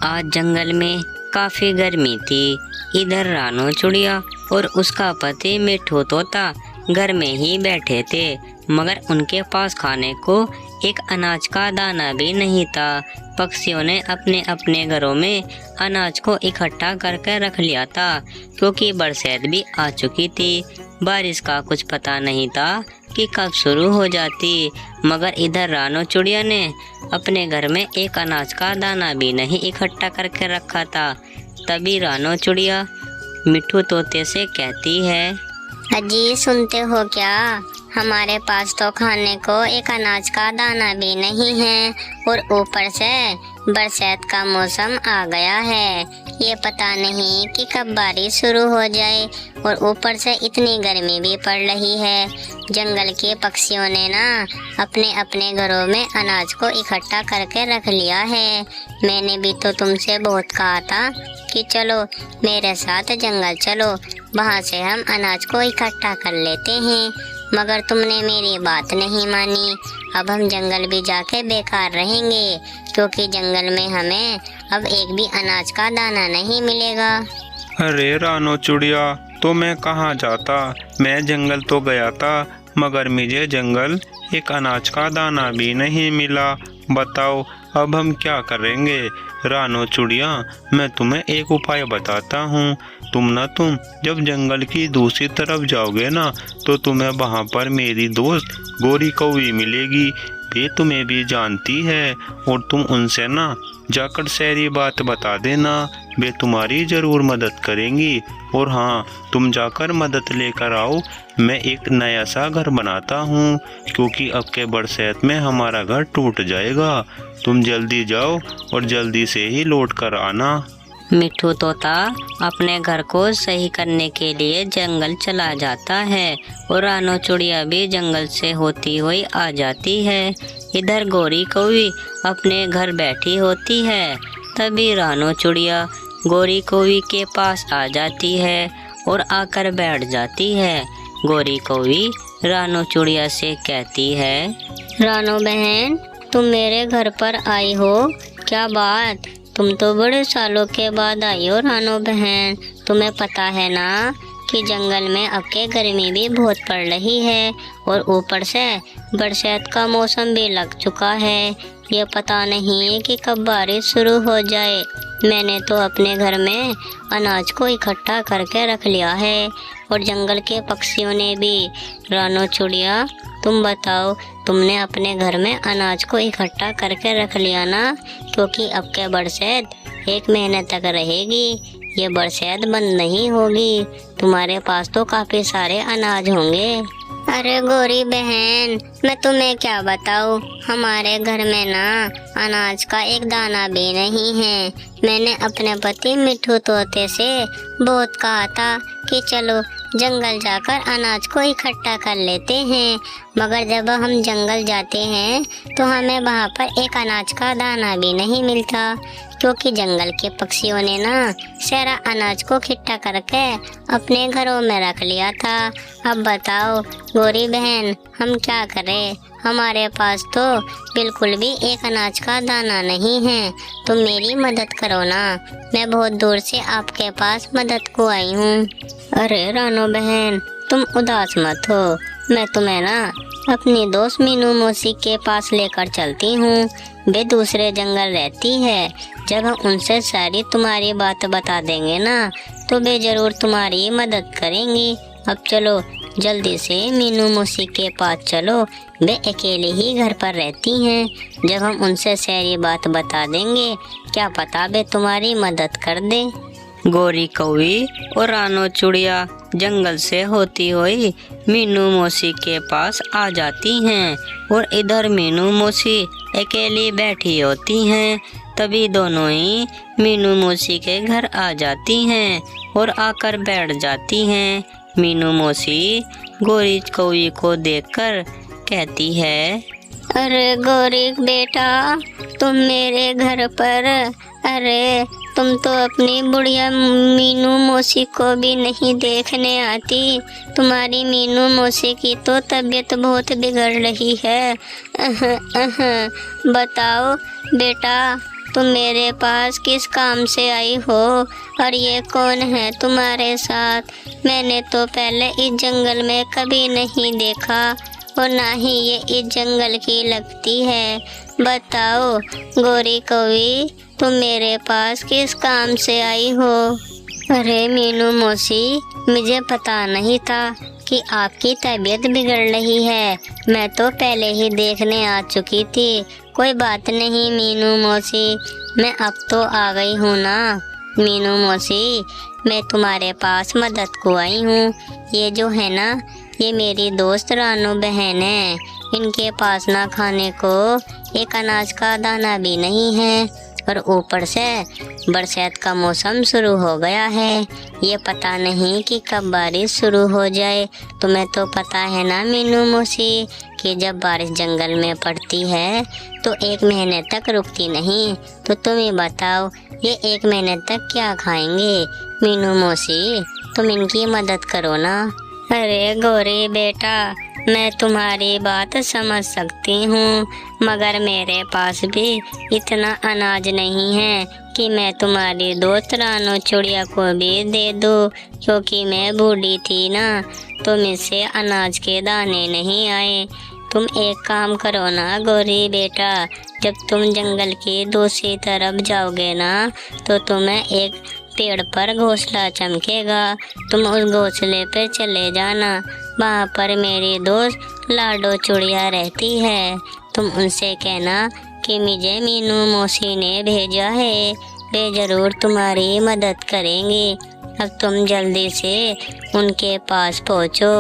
आज जंगल में काफी गर्मी थी। इधर रानो चिड़िया और उसका पति मिट्ठू तोता घर में ही बैठे थे, मगर उनके पास खाने को एक अनाज का दाना भी नहीं था। पक्षियों ने अपने अपने घरों में अनाज को इकट्ठा करके रख लिया था, क्योंकि बरसात भी आ चुकी थी। बारिश का कुछ पता नहीं था कि कब शुरू हो जाती, मगर इधर रानो चिड़िया ने अपने घर में एक अनाज का दाना भी नहीं इकट्ठा करके रखा था। तभी रानो चिड़िया मिट्ठू तोते से कहती है, अजी सुनते हो क्या, हमारे पास तो खाने को एक अनाज का दाना भी नहीं है और ऊपर से बरसात का मौसम आ गया है। ये पता नहीं कि कब बारिश शुरू हो जाए और ऊपर से इतनी गर्मी भी पड़ रही है। जंगल के पक्षियों ने ना अपने अपने घरों में अनाज को इकट्ठा करके रख लिया है। मैंने भी तो तुमसे बहुत कहा था कि चलो मेरे साथ जंगल चलो, वहाँ से हम अनाज को इकट्ठा कर लेते हैं, मगर तुमने मेरी बात नहीं मानी। अब हम जंगल भी जाके बेकार रहेंगे, क्योंकि जंगल में हमें अब एक भी अनाज का दाना नहीं मिलेगा। अरे रानो चिड़िया, तो मैं कहाँ जाता, मैं जंगल तो गया था, मगर मुझे जंगल एक अनाज का दाना भी नहीं मिला। बताओ अब हम क्या करेंगे। रानो चिड़िया, मैं तुम्हें एक उपाय बताता हूँ। तुम जब जंगल की दूसरी तरफ जाओगे ना, तो तुम्हें वहाँ पर मेरी दोस्त गोरी कौवी मिलेगी। वे तुम्हें भी जानती है और तुम उनसे ना जाकर सारी बात बता देना, वे तुम्हारी ज़रूर मदद करेंगी। और हाँ, तुम जाकर मदद लेकर आओ। मैं एक नया सा घर बनाता हूँ, क्योंकि अब के बरसात में हमारा घर टूट जाएगा। तुम जल्दी जाओ और जल्दी से ही लौट कर आना। मिट्ठू तोता अपने घर को सही करने के लिए जंगल चला जाता है और रानो चिड़िया भी जंगल से होती हुई आ जाती है। इधर गोरी कौवी अपने घर बैठी होती है। तभी रानो चिड़िया गोरी कौवी के पास आ जाती है और आकर बैठ जाती है। गोरी कौवी रानो चिड़िया से कहती है, रानो बहन, तुम मेरे घर पर आई हो, क्या बात, तुम तो बड़े सालों के बाद आई हो। रानो बहन, तुम्हें पता है ना कि जंगल में अब के गर्मी भी बहुत पड़ रही है और ऊपर से बरसात का मौसम भी लग चुका है। ये पता नहीं कि कब बारिश शुरू हो जाए। मैंने तो अपने घर में अनाज को इकट्ठा करके रख लिया है और जंगल के पक्षियों ने भी। रानो चिड़िया, तुम बताओ, तुमने अपने घर में अनाज को इकट्ठा करके रख लिया ना, क्योंकि अब के बरसात 1 महीने तक रहेगी। ये बरसात बंद नहीं होगी। तुम्हारे पास तो काफ़ी सारे अनाज होंगे। अरे गोरी बहन, मैं तुम्हें क्या बताऊँ, हमारे घर में ना अनाज का एक दाना भी नहीं है। मैंने अपने पति मिट्ठू तोते से बहुत कहा था कि चलो जंगल जाकर अनाज को इकट्ठा कर लेते हैं, मगर जब हम जंगल जाते हैं तो हमें वहाँ पर एक अनाज का दाना भी नहीं मिलता, क्योंकि जंगल के पक्षियों ने ना सारा अनाज को इकट्ठा करके अपने घरों में रख लिया था। अब बताओ गोरी बहन, हम क्या करें, हमारे पास तो बिल्कुल भी एक अनाज का दाना नहीं है। तुम मेरी मदद करो ना, मैं बहुत दूर से आपके पास मदद को आई हूँ। अरे रानो बहन, तुम उदास मत हो, मैं तुम्हें ना अपनी दोस्त मीनू मौसी के पास लेकर चलती हूँ। वे दूसरे जंगल रहती है। जब हम उनसे सारी तुम्हारी बात बता देंगे ना, तो वे ज़रूर तुम्हारी मदद करेंगी। अब चलो जल्दी से मीनू मौसी के पास चलो, वे अकेले ही घर पर रहती हैं। जब हम उनसे सारी बात बता देंगे, क्या पता वे तुम्हारी मदद कर दें। गोरी कौवी और रानो चिड़िया जंगल से होती हुई मीनू मौसी के पास आ जाती हैं और इधर मीनू मौसी अकेली बैठी होती हैं। तभी दोनों ही मीनू मौसी के घर आ जाती हैं और आकर बैठ जाती हैं। मीनू मौसी गोरी कौवी को देखकर कहती है, अरे गोरी बेटा, तुम मेरे घर पर, अरे तुम तो अपनी बुढ़िया मीनू मौसी को भी नहीं देखने आती। तुम्हारी मीनू मौसी की तो तबीयत बहुत बिगड़ रही है। बताओ बेटा, तुम मेरे पास किस काम से आई हो और ये कौन है तुम्हारे साथ? मैंने तो पहले इस जंगल में कभी नहीं देखा और ना ही ये इस जंगल की लगती है। बताओ गोरी कौवी, तुम मेरे पास किस काम से आई हो? अरे मीनू मौसी, मुझे पता नहीं था कि आपकी तबीयत बिगड़ रही है। मैं तो पहले ही देखने आ चुकी थी। कोई बात नहीं मीनू मौसी, मैं अब तो आ गई हूँ ना। मीनू मौसी, मैं तुम्हारे पास मदद को आई हूँ। ये जो है ना, ये मेरी दोस्त रानू बहन है। इनके पास ना खाने को एक अनाज का दाना भी नहीं है और ऊपर से बरसात का मौसम शुरू हो गया है। ये पता नहीं कि कब बारिश शुरू हो जाए। तुम्हें तो पता है ना मीनू मौसी कि जब बारिश जंगल में पड़ती है तो 1 महीने तक रुकती नहीं। तो तुम ही बताओ ये 1 महीने तक क्या खाएंगे? मीनू मौसी, तुम इनकी मदद करो ना। अरे गोरी बेटा, मैं तुम्हारी बात समझ सकती हूँ, मगर मेरे पास भी इतना अनाज नहीं है कि मैं तुम्हारी दोस्त रानू चुड़िया को भी दे दूँ, क्योंकि मैं बूढ़ी थी ना, तो मुझसे अनाज के दाने नहीं आए। तुम एक काम करो ना गोरी बेटा, जब तुम जंगल की दूसरी तरफ जाओगे ना तो तुम्हें एक पेड़ पर घोंसला चमकेगा। तुम उस घोंसले पर चले जाना, वहाँ पर मेरी दोस्त लाडो चुड़िया रहती है। तुम उनसे कहना कि मुझे मीनू मौसी ने भेजा है, वे ज़रूर तुम्हारी मदद करेंगे। अब तुम जल्दी से उनके पास पहुँचो।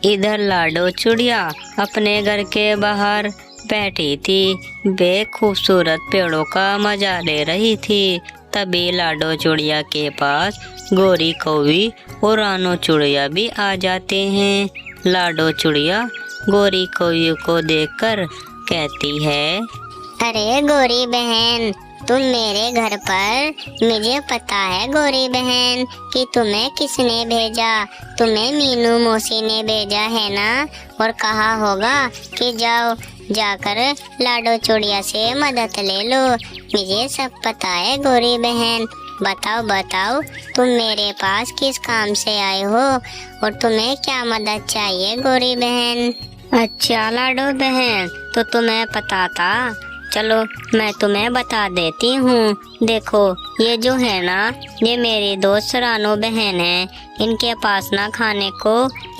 इधर लाडो चुड़िया अपने घर के बाहर बैठी थी। वे खूबसूरत पेड़ों का मजा ले रही थी। तभी लाडो चुड़िया के पास गोरी कौवी और रानू चुड़िया भी आ जाते हैं। लाडो चुड़िया गोरी कौवी को देखकर कहती है, अरे गोरी बहन, तुम मेरे घर पर, मुझे पता है गोरी बहन कि तुम्हें किसने भेजा। तुम्हें मीनू मौसी ने भेजा है ना, और कहा होगा कि जाओ जाकर लाडो चुड़िया से मदद ले लो। मुझे सब पता है गोरी बहन। बताओ बताओ, तुम मेरे पास किस काम से आए हो और तुम्हें क्या मदद चाहिए गोरी बहन? अच्छा लाडो बहन, तो तुम्हें पता था, चलो मैं तुम्हें बता देती हूँ। देखो ये जो है ना, ये मेरी दोस्त रानू बहन है। इनके पास ना खाने को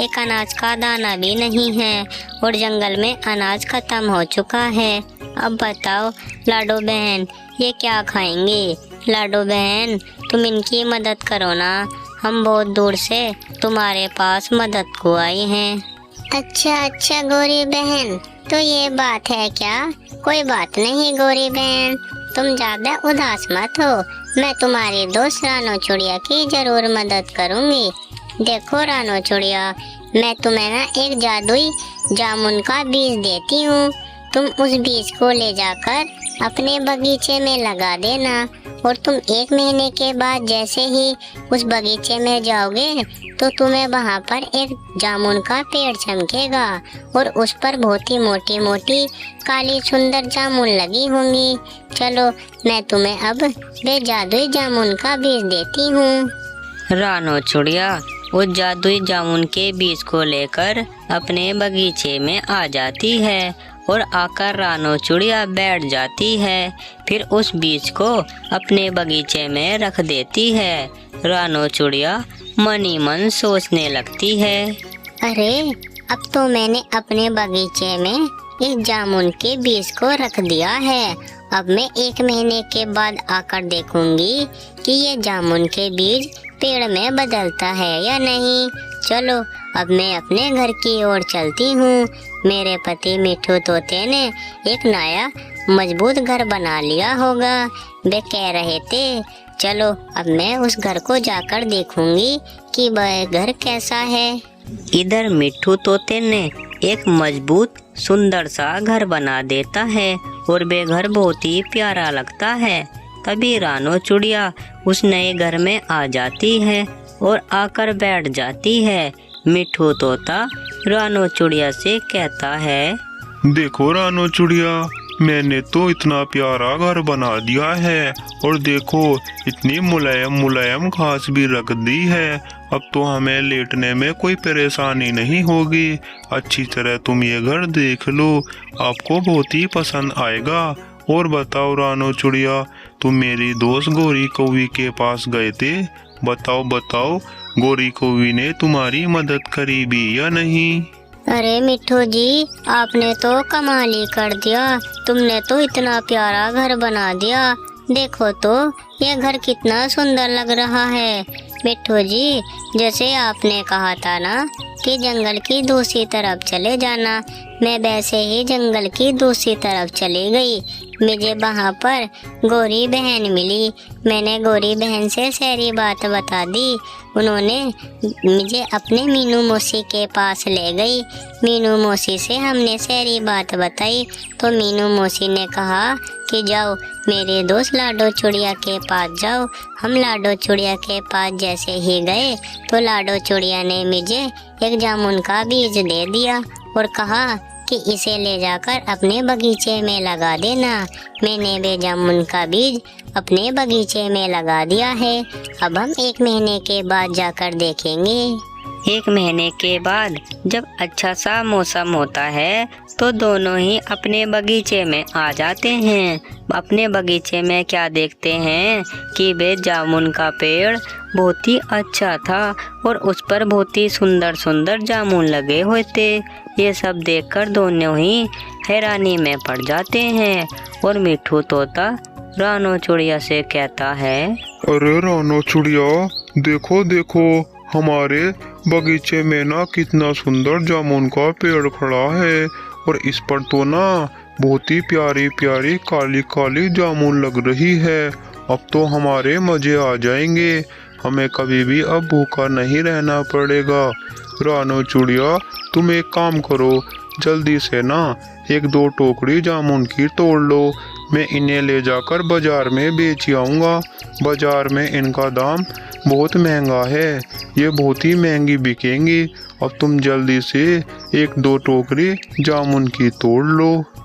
एक अनाज का दाना भी नहीं है और जंगल में अनाज खत्म हो चुका है। अब बताओ लाडो बहन, ये क्या खाएंगे? लाडो बहन, तुम इनकी मदद करो ना, हम बहुत दूर से तुम्हारे पास मदद को आए हैं। अच्छा गोरी बहन, तो ये बात है क्या? कोई बात नहीं गोरी बहन, तुम ज़्यादा उदास मत हो। मैं तुम्हारी दोस्त रानू चुड़िया की ज़रूर मदद करूँगी। देखो रानू चुड़िया, मैं तुम्हें ना एक जादुई जामुन का बीज देती हूँ। तुम उस बीज को ले जाकर अपने बगीचे में लगा देना और तुम 1 महीने के बाद जैसे ही उस बगीचे में जाओगे तो तुम्हें वहाँ पर एक जामुन का पेड़ चमकेगा और उस पर बहुत ही मोटी मोटी काली सुंदर जामुन लगी होंगी। चलो मैं तुम्हें अब वे जादुई जामुन का बीज देती हूँ। रानू चुड़िया उस जादुई जामुन के बीज को लेकर अपने बगीचे में आ जाती है और आकर रानू चुड़िया बैठ जाती है। फिर उस बीज को अपने बगीचे में रख देती है। रानू चुड़िया मन ही मन सोचने लगती है, अरे अब तो मैंने अपने बगीचे में इस जामुन के बीज को रख दिया है। अब मैं 1 महीने के बाद आकर देखूंगी कि ये जामुन के बीज पेड़ में बदलता है या नहीं। चलो अब मैं अपने घर की ओर चलती हूँ। मेरे पति मिठू तोते ने एक नया मजबूत घर बना लिया होगा। वे कह रहे थे, चलो अब मैं उस घर को जाकर देखूंगी कि वह घर कैसा है। इधर मिठू तोते ने एक मजबूत सुंदर सा घर बना देता है और वे घर बहुत ही प्यारा लगता है। तभी रानू चुड़िया उस नए घर में आ जाती है और आकर बैठ जाती है। मिठू तोता रानू चुड़िया से कहता है, देखो रानू चुड़िया, मैंने तो इतना प्यारा घर बना दिया है और देखो इतनी मुलायम मुलायम घास भी रख दी है। अब तो हमें लेटने में कोई परेशानी नहीं होगी। अच्छी तरह तुम ये घर देख लो, आपको बहुत ही पसंद आएगा। और बताओ रानो चिड़िया, तुम मेरी दोस्त गोरी कौवी के पास गए थे, बताओ बताओ गोरी कौवी ने तुम्हारी मदद करी भी या नहीं? अरे मिट्ठू जी, आपने तो कमाल ही कर दिया। तुमने तो इतना प्यारा घर बना दिया। देखो तो ये घर कितना सुंदर लग रहा है। मिट्ठू जी, जैसे आपने कहा था ना कि जंगल की दूसरी तरफ चले जाना, मैं वैसे ही जंगल की दूसरी तरफ चली गई। मुझे वहाँ पर गोरी बहन मिली। मैंने गोरी बहन से सारी बात बता दी। उन्होंने मुझे अपने मीनू मौसी के पास ले गई। मीनू मौसी से हमने सारी बात बताई तो मीनू मौसी ने कहा कि जाओ मेरे दोस्त लाडो चिड़िया के पास जाओ। हम लाडो चिड़िया के पास जैसे ही गए तो लाडो चिड़िया ने मुझे एक जामुन का बीज दे दिया और कहा कि इसे ले जाकर अपने बगीचे में लगा देना। मैंने वे जामुन का बीज अपने बगीचे में लगा दिया है। अब हम 1 महीने के बाद जाकर देखेंगे। 1 महीने के बाद जब अच्छा सा मौसम होता है तो दोनों ही अपने बगीचे में आ जाते हैं। अपने बगीचे में क्या देखते हैं कि वे जामुन का पेड़ बहुत ही अच्छा था और उस पर बहुत ही सुंदर सुंदर जामुन लगे हुए थे। ये सब देखकर दोनों ही हैरानी में पड़ जाते हैं और मिट्ठू तोता रानो चिड़िया से कहता है, अरे रानो चिड़िया, देखो देखो हमारे बगीचे में ना कितना सुंदर जामुन का पेड़ खड़ा है और इस पर तो ना बहुत ही प्यारी प्यारी काली काली जामुन लग रही है। अब तो हमारे मजे आ जाएंगे, हमें कभी भी अब भूखा नहीं रहना पड़ेगा। रानो चिड़िया, तुम एक काम करो, जल्दी से ना 1-2 टोकरी जामुन की तोड़ लो। मैं इन्हें ले जाकर बाजार में बेच आऊँगा। बाजार में इनका दाम बहुत महंगा है, ये बहुत ही महंगी बिकेंगी। अब तुम जल्दी से 1-2 टोकरी जामुन की तोड़ लो।